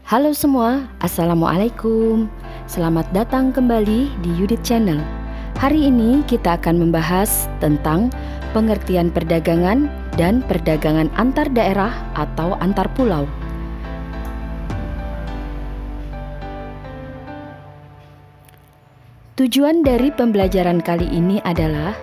Halo semua, Assalamualaikum. Selamat datang kembali di Yudit Channel. Hari ini kita akan membahas tentang pengertian perdagangan dan perdagangan antar daerah atau antar pulau. Tujuan dari pembelajaran kali ini adalah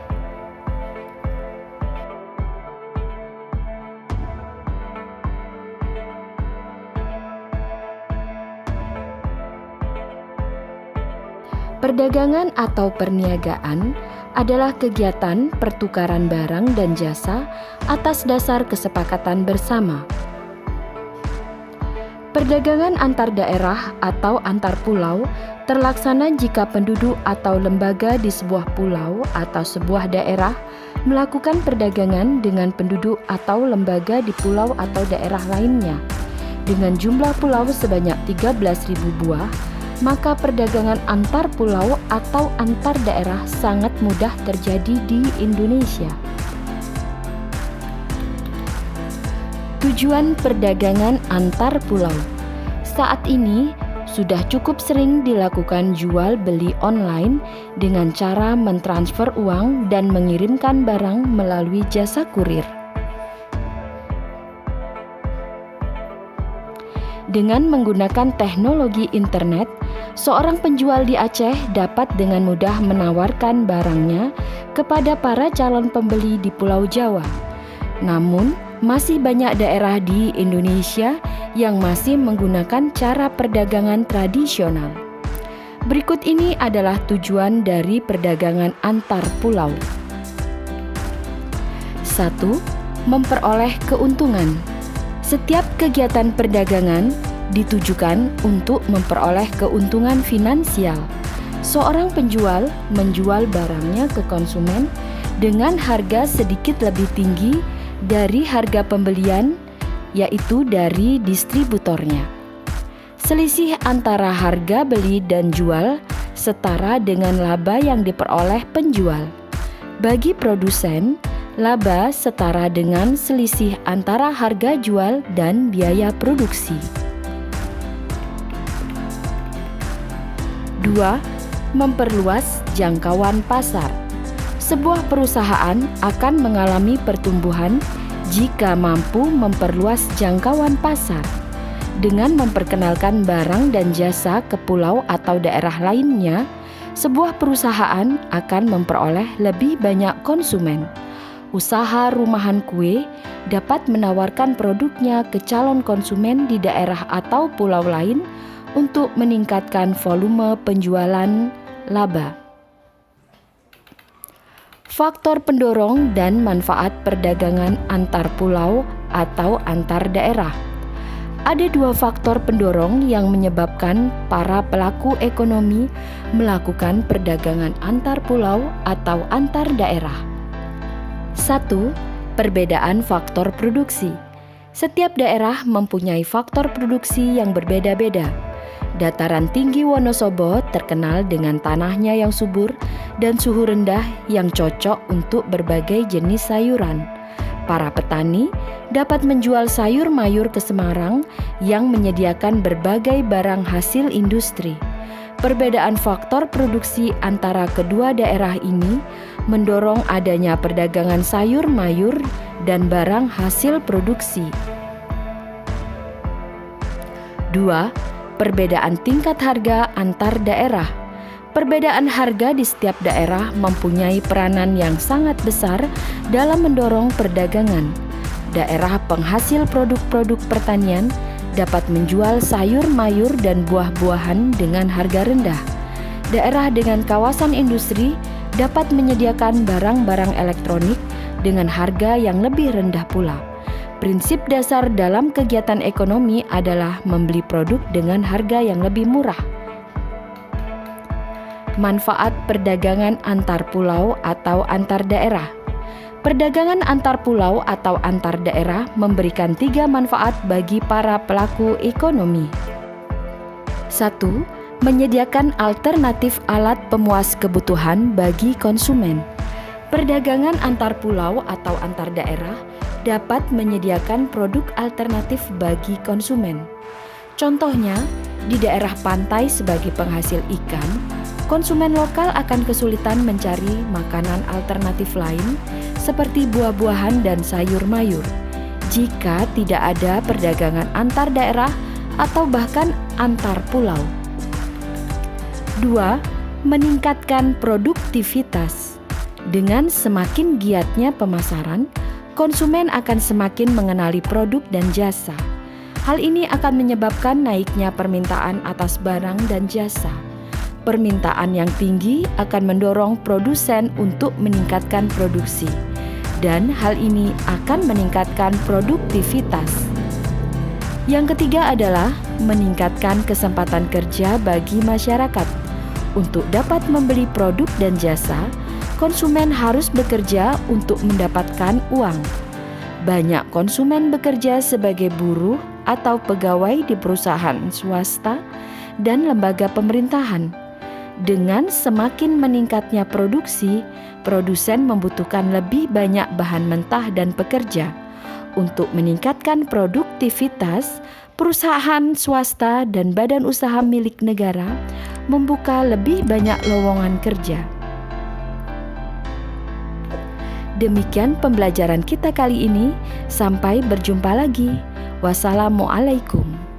perdagangan atau perniagaan adalah kegiatan pertukaran barang dan jasa atas dasar kesepakatan bersama. Perdagangan antar daerah atau antar pulau terlaksana jika penduduk atau lembaga di sebuah pulau atau sebuah daerah melakukan perdagangan dengan penduduk atau lembaga di pulau atau daerah lainnya. Dengan jumlah pulau sebanyak 13.000 buah, maka perdagangan antar pulau atau antar daerah sangat mudah terjadi di Indonesia. Tujuan perdagangan antar pulau. Saat ini sudah cukup sering dilakukan jual beli online dengan cara mentransfer uang dan mengirimkan barang melalui jasa kurir. Dengan menggunakan teknologi internet, seorang penjual di Aceh dapat dengan mudah menawarkan barangnya kepada para calon pembeli di Pulau Jawa. Namun, masih banyak daerah di Indonesia yang masih menggunakan cara perdagangan tradisional. Berikut ini adalah tujuan dari perdagangan antar pulau. 1. Memperoleh keuntungan. Setiap kegiatan perdagangan ditujukan untuk memperoleh keuntungan finansial. Seorang penjual menjual barangnya ke konsumen dengan harga sedikit lebih tinggi dari harga pembelian, yaitu dari distributornya. Selisih antara harga beli dan jual setara dengan laba yang diperoleh penjual. Bagi produsen, laba setara dengan selisih antara harga jual dan biaya produksi. 2. Memperluas jangkauan pasar. Sebuah perusahaan akan mengalami pertumbuhan jika mampu memperluas jangkauan pasar. Dengan memperkenalkan barang dan jasa ke pulau atau daerah lainnya, sebuah perusahaan akan memperoleh lebih banyak konsumen. Usaha rumahan kue dapat menawarkan produknya ke calon konsumen di daerah atau pulau lain untuk meningkatkan volume penjualan laba. Faktor pendorong dan manfaat perdagangan antar pulau atau antar daerah. Ada dua faktor pendorong yang menyebabkan para pelaku ekonomi melakukan perdagangan antar pulau atau antar daerah. 1. Perbedaan faktor produksi. Setiap daerah mempunyai faktor produksi yang berbeda-beda. Dataran tinggi Wonosobo terkenal dengan tanahnya yang subur dan suhu rendah yang cocok untuk berbagai jenis sayuran. Para petani dapat menjual sayur mayur ke Semarang yang menyediakan berbagai barang hasil industri. Perbedaan faktor produksi antara kedua daerah ini mendorong adanya perdagangan sayur mayur dan barang hasil produksi. 2. Perbedaan tingkat harga antar daerah. Perbedaan harga di setiap daerah mempunyai peranan yang sangat besar dalam mendorong perdagangan. Daerah penghasil produk-produk pertanian dapat menjual sayur mayur dan buah-buahan dengan harga rendah. Daerah dengan kawasan industri dapat menyediakan barang-barang elektronik dengan harga yang lebih rendah pula. Prinsip dasar dalam kegiatan ekonomi adalah membeli produk dengan harga yang lebih murah. Manfaat perdagangan antar pulau atau antar daerah. Perdagangan antar pulau atau antar daerah memberikan 3 manfaat bagi para pelaku ekonomi. 1. Menyediakan alternatif alat pemuas kebutuhan bagi konsumen. Perdagangan antar pulau atau antar daerah dapat menyediakan produk alternatif bagi konsumen. Contohnya, di daerah pantai sebagai penghasil ikan, konsumen lokal akan kesulitan mencari makanan alternatif lain seperti buah-buahan dan sayur mayur jika tidak ada perdagangan antar daerah atau bahkan antar pulau. 2. Meningkatkan produktivitas. Dengan semakin giatnya pemasaran, konsumen akan semakin mengenali produk dan jasa. Hal ini akan menyebabkan naiknya permintaan atas barang dan jasa. Permintaan yang tinggi akan mendorong produsen untuk meningkatkan produksi, dan hal ini akan meningkatkan produktivitas. Yang ketiga adalah meningkatkan kesempatan kerja bagi masyarakat. Untuk dapat membeli produk dan jasa, konsumen harus bekerja untuk mendapatkan uang. Banyak konsumen bekerja sebagai buruh atau pegawai di perusahaan swasta dan lembaga pemerintahan. Dengan semakin meningkatnya produksi, produsen membutuhkan lebih banyak bahan mentah dan pekerja. Untuk meningkatkan produktivitas, perusahaan swasta dan badan usaha milik negara membuka lebih banyak lowongan kerja. Demikian pembelajaran kita kali ini. Sampai berjumpa lagi. Wassalamualaikum.